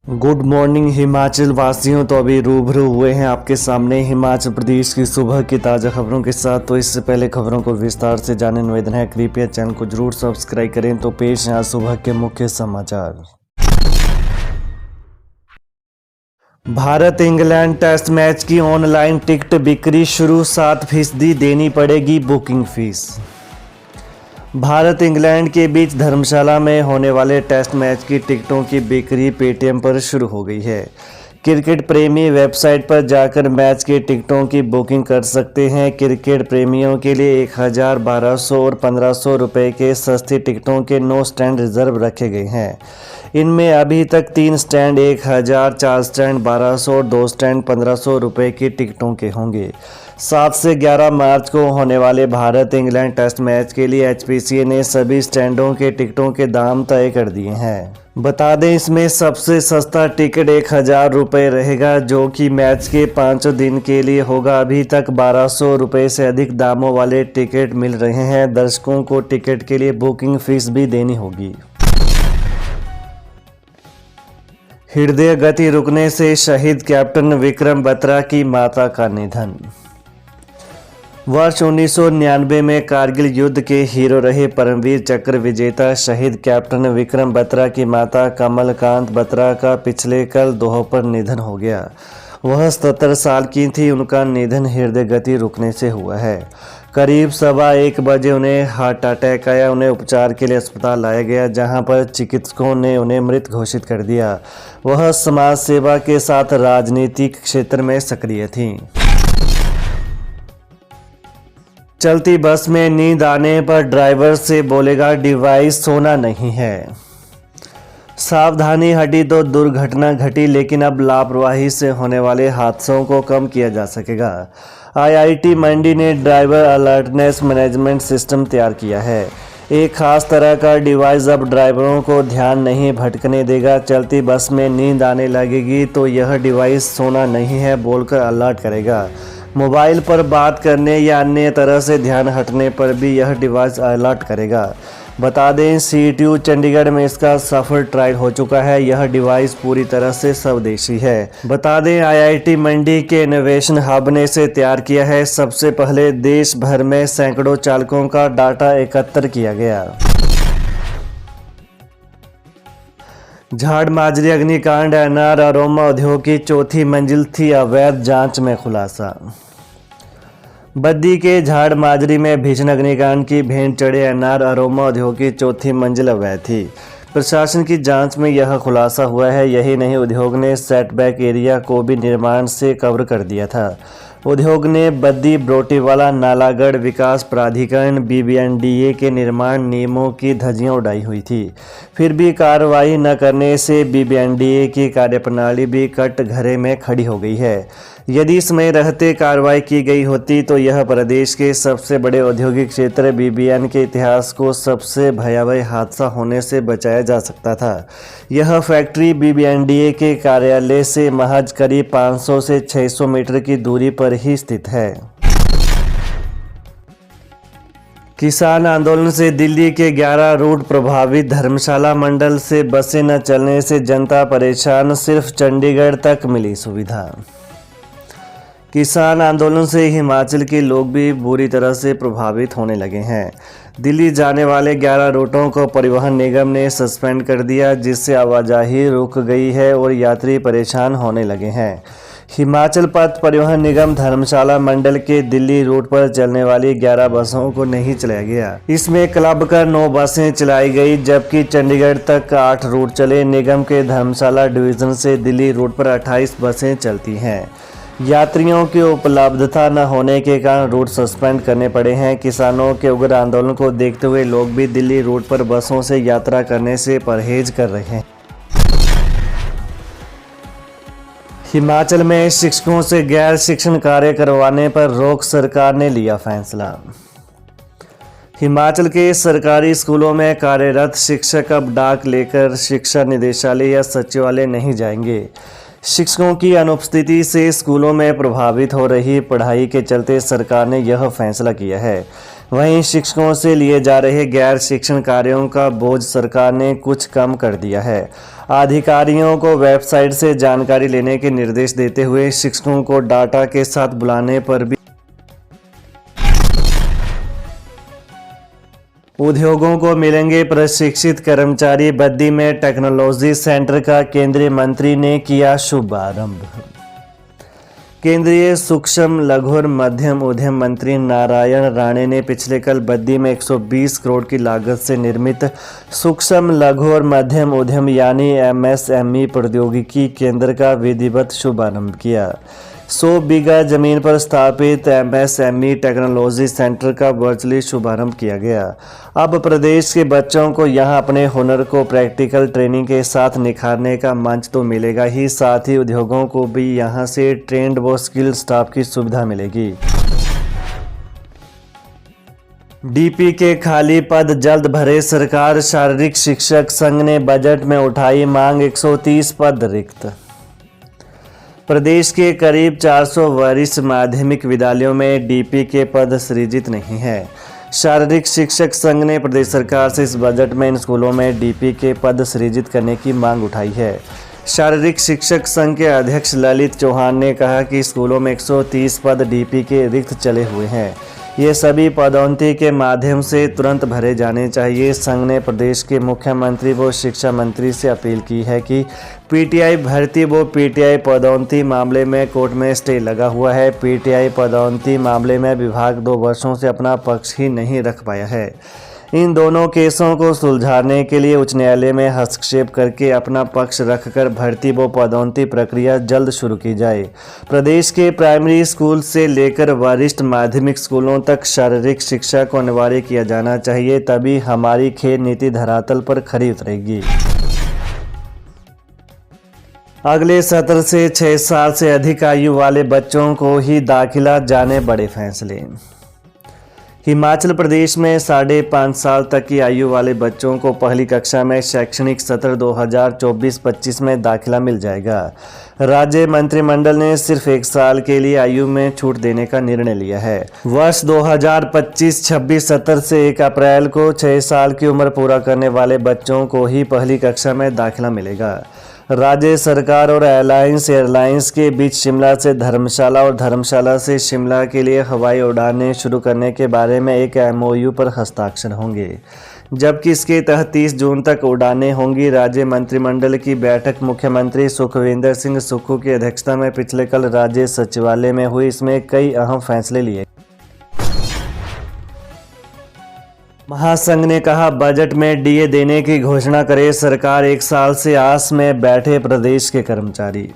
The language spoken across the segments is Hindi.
गुड मॉर्निंग हिमाचल वासियों। तो अभी रूबरू हुए हैं आपके सामने हिमाचल प्रदेश की सुबह की ताज़ा खबरों के साथ। तो इससे पहले खबरों को विस्तार से जाने निवेदन है, कृपया चैनल को जरूर सब्सक्राइब करें। तो पेश है आज सुबह के मुख्य समाचार। भारत इंग्लैंड टेस्ट मैच की ऑनलाइन टिकट बिक्री शुरू, 7% देनी पड़ेगी बुकिंग फीस। भारत इंग्लैंड के बीच धर्मशाला में होने वाले टेस्ट मैच की टिकटों की बिक्री पेटीएम पर शुरू हो गई है। क्रिकेट प्रेमी वेबसाइट पर जाकर मैच के टिकटों की बुकिंग कर सकते हैं। क्रिकेट प्रेमियों के लिए 1000, 1200 और 1500 रुपये के सस्ती टिकटों के 9 स्टैंड रिजर्व रखे गए हैं। इनमें अभी तक 3 स्टैंड 1000, 4 स्टैंड 1200 और 2 स्टैंड 1500 रुपये की टिकटों के होंगे। 7 से 11 मार्च को होने वाले भारत इंग्लैंड टेस्ट मैच के लिए एचपीसीए ने सभी स्टैंडों के टिकटों के दाम तय कर दिए हैं। बता दें, इसमें सबसे सस्ता टिकट 1000 रुपये रहेगा, जो कि मैच के 5 दिन के लिए होगा। अभी तक 1200 रुपये से अधिक दामों वाले टिकट मिल रहे हैं। दर्शकों को टिकट के लिए बुकिंग फीस भी देनी होगी। हृदय गति रुकने से शहीद कैप्टन विक्रम बत्रा की माता का निधन। वर्ष 1999 में कारगिल युद्ध के हीरो रहे परमवीर चक्र विजेता शहीद कैप्टन विक्रम बत्रा की माता कमलकांत बत्रा का पिछले कल दोपहर निधन हो गया। वह 77 साल की थी। उनका निधन हृदय गति रुकने से हुआ है। करीब 1:15 बजे उन्हें हार्ट अटैक आया। उन्हें उपचार के लिए अस्पताल लाया गया, जहां पर चिकित्सकों ने उन्हें मृत घोषित कर दिया। वह समाज सेवा के साथ राजनीतिक क्षेत्र में सक्रिय थीं। चलती बस में नींद आने पर ड्राइवर से बोलेगा डिवाइस सोना नहीं है। सावधानी हटी तो दुर्घटना घटी, लेकिन अब लापरवाही से होने वाले हादसों को कम किया जा सकेगा। आईआईटी मंडी ने ड्राइवर अलर्टनेस मैनेजमेंट सिस्टम तैयार किया है। एक खास तरह का डिवाइस अब ड्राइवरों को ध्यान नहीं भटकने देगा। चलती बस में नींद आने लगेगी तो यह डिवाइस सोना नहीं है बोलकर अलर्ट करेगा। मोबाइल पर बात करने या अन्य तरह से ध्यान हटने पर भी यह डिवाइस अलर्ट करेगा। बता दें, सीटीयू चंडीगढ़ में इसका सफल ट्रायल हो चुका है। यह डिवाइस पूरी तरह से स्वदेशी है। बता दें, आईआईटी मंडी के इनोवेशन हब ने इसे तैयार किया है। सबसे पहले देश भर में सैकड़ों चालकों का डाटा एकत्र किया गया। झाड़ माजरी अग्निकांड, एनआर अरोमा उद्योग की 4थी मंजिल थी अवैध, जांच में खुलासा। बद्दी के झाड़ माजरी में भीषण अग्निकांड की भेंट चढ़े एनआर अरोमा उद्योग की 4थी मंजिल अवैध थी। प्रशासन की जांच में यह खुलासा हुआ है। यही नहीं, उद्योग ने सेटबैक एरिया को भी निर्माण से कवर कर दिया था। उद्योग ने बद्दी ब्रोटीवाला नालागढ़ विकास प्राधिकरण बीबीएनडीए के निर्माण नियमों की धज्जियां उड़ाई हुई थी। फिर भी कार्रवाई न करने से बीबीएनडीए की कार्यप्रणाली भी कटघरे में खड़ी हो गई है। यदि समय रहते कार्रवाई की गई होती तो यह प्रदेश के सबसे बड़े औद्योगिक क्षेत्र बीबीएन के इतिहास को सबसे भयावह हादसा होने से बचाया जा सकता था। यह फैक्ट्री बीबीएनडीए के कार्यालय से महज करीब 500 से 600 मीटर की दूरी पर ही स्थित है। किसान आंदोलन से दिल्ली के 11 रूट प्रभावित, धर्मशाला मंडल से बसें न चलने से जनता परेशान, सिर्फ चंडीगढ़ तक मिली सुविधा। किसान आंदोलन से हिमाचल के लोग भी बुरी तरह से प्रभावित होने लगे हैं। दिल्ली जाने वाले 11 रूटों को परिवहन निगम ने सस्पेंड कर दिया, जिससे आवाजाही रुक गई है और यात्री परेशान होने लगे हैं। हिमाचल पथ परिवहन निगम धर्मशाला मंडल के दिल्ली रूट पर चलने वाली 11 बसों को नहीं चलाया गया। इसमें क्लब कर 9 बसें चलाई गई, जबकि चंडीगढ़ तक 8 रूट चले। निगम के धर्मशाला डिवीजन से दिल्ली रूट पर 28 बसें चलती हैं। यात्रियों की उपलब्धता न होने के कारण रूट सस्पेंड करने पड़े हैं। किसानों के उग्र आंदोलन को देखते हुए लोग भी दिल्ली रूट पर बसों से यात्रा करने से परहेज कर रहे हैं। हिमाचल में शिक्षकों से गैर शिक्षण कार्य करवाने पर रोक, सरकार ने लिया फैसला। हिमाचल के सरकारी स्कूलों में कार्यरत शिक्षक अब डाक लेकर शिक्षा निदेशालय या सचिवालय नहीं जाएंगे। शिक्षकों की अनुपस्थिति से स्कूलों में प्रभावित हो रही पढ़ाई के चलते सरकार ने यह फैसला किया है। वहीं शिक्षकों से लिए जा रहे गैर शिक्षण कार्यों का बोझ सरकार ने कुछ कम कर दिया है। अधिकारियों को वेबसाइट से जानकारी लेने के निर्देश देते हुए शिक्षकों को डाटा के साथ बुलाने पर भी उद्योगों को मिलेंगे प्रशिक्षित कर्मचारी। बद्दी में टेक्नोलॉजी सेंटर का केंद्रीय मंत्री ने किया शुभारंभ। केंद्रीय सूक्ष्म लघु और मध्यम उद्यम मंत्री नारायण राणे ने पिछले कल बद्दी में 120 करोड़ की लागत से निर्मित सूक्ष्म लघु और मध्यम उद्यम यानी MSME प्रौद्योगिकी केंद्र का विधिवत शुभारंभ किया। 100 बीघा जमीन पर स्थापित MSME टेक्नोलॉजी सेंटर का वर्चुअली शुभारंभ किया गया। अब प्रदेश के बच्चों को यहां अपने हुनर को प्रैक्टिकल ट्रेनिंग के साथ निखारने का मंच तो मिलेगा ही, साथ ही उद्योगों को भी यहां से ट्रेंड व स्किल स्टाफ की सुविधा मिलेगी। DP के खाली पद जल्द भरे सरकार। शारीरिक शिक्षक संघ ने बजट में उठाई मांग, 130 पद रिक्त। प्रदेश के करीब 400 वरिष्ठ माध्यमिक विद्यालयों में DP के पद सृजित नहीं है। शारीरिक शिक्षक संघ ने प्रदेश सरकार से इस बजट में इन स्कूलों में DP के पद सृजित करने की मांग उठाई है। शारीरिक शिक्षक संघ के अध्यक्ष ललित चौहान ने कहा कि स्कूलों में 130 पद DP के रिक्त चले हुए हैं। ये सभी पदोन्नति के माध्यम से तुरंत भरे जाने चाहिए। संघ ने प्रदेश के मुख्यमंत्री व शिक्षा मंत्री से अपील की है कि PTI भर्ती व PTI पदोन्नति मामले में कोर्ट में स्टे लगा हुआ है। PTI पदोन्नति मामले में विभाग 2 वर्षों से अपना पक्ष ही नहीं रख पाया है। इन दोनों केसों को सुलझाने के लिए उच्च न्यायालय में हस्तक्षेप करके अपना पक्ष रखकर भर्ती व पदोन्नति प्रक्रिया जल्द शुरू की जाए। प्रदेश के प्राइमरी स्कूल से लेकर वरिष्ठ माध्यमिक स्कूलों तक शारीरिक शिक्षा को अनिवार्य किया जाना चाहिए, तभी हमारी खेल नीति धरातल पर खरी उतरेगी। अगले सत्र से 6 साल से अधिक आयु वाले बच्चों को ही दाखिला, जाने बड़े फैसले। हिमाचल प्रदेश में 5.5 साल तक की आयु वाले बच्चों को पहली कक्षा में शैक्षणिक सत्र 2024-25 में दाखिला मिल जाएगा। राज्य मंत्रिमंडल ने सिर्फ 1 साल के लिए आयु में छूट देने का निर्णय लिया है। वर्ष 2025-26 सत्र से 1 अप्रैल को 6 साल की उम्र पूरा करने वाले बच्चों को ही पहली कक्षा में दाखिला मिलेगा। राज्य सरकार और अलायंस एयरलाइंस के बीच शिमला से धर्मशाला और धर्मशाला से शिमला के लिए हवाई उड़ानें शुरू करने के बारे में एक MOU पर हस्ताक्षर होंगे, जबकि इसके तहत 30 जून तक उड़ानें होंगी। राज्य मंत्रिमंडल की बैठक मुख्यमंत्री सुखविंदर सिंह सुक्खू की अध्यक्षता में पिछले कल राज्य सचिवालय में हुई। इसमें कई अहम फैसले लिए। महासंघ ने कहा, बजट में DA देने की घोषणा करे सरकार। 1 साल से आस में बैठे प्रदेश के कर्मचारी।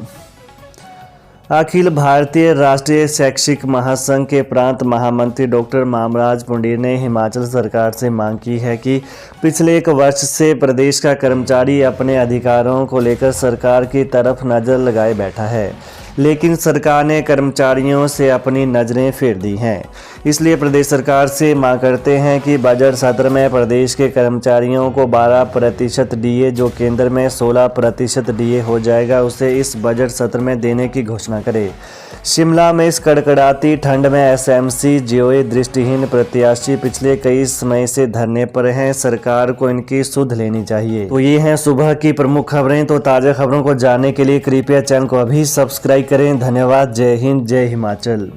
अखिल भारतीय राष्ट्रीय शैक्षिक महासंघ के प्रांत महामंत्री डॉक्टर मामराज पुंडीर ने हिमाचल सरकार से मांग की है कि पिछले 1 वर्ष से प्रदेश का कर्मचारी अपने अधिकारों को लेकर सरकार की तरफ नज़र लगाए बैठा है, लेकिन सरकार ने कर्मचारियों से अपनी नज़रें फेर दी हैं। इसलिए प्रदेश सरकार से मांग करते हैं कि बजट सत्र में प्रदेश के कर्मचारियों को 12% DA, जो केंद्र में 16% DA हो जाएगा, उसे इस बजट सत्र में देने की घोषणा करे। शिमला में इस कड़कड़ाती ठंड में SMC GOA दृष्टिहीन प्रत्याशी पिछले कई समय से धरने पर हैं। सरकार को इनकी सुध लेनी चाहिए। तो ये हैं सुबह की प्रमुख खबरें। तो ताज़ा खबरों को जानने के लिए कृपया चैनल को अभी सब्सक्राइब करें। धन्यवाद। जय हिंद, जय हिमाचल।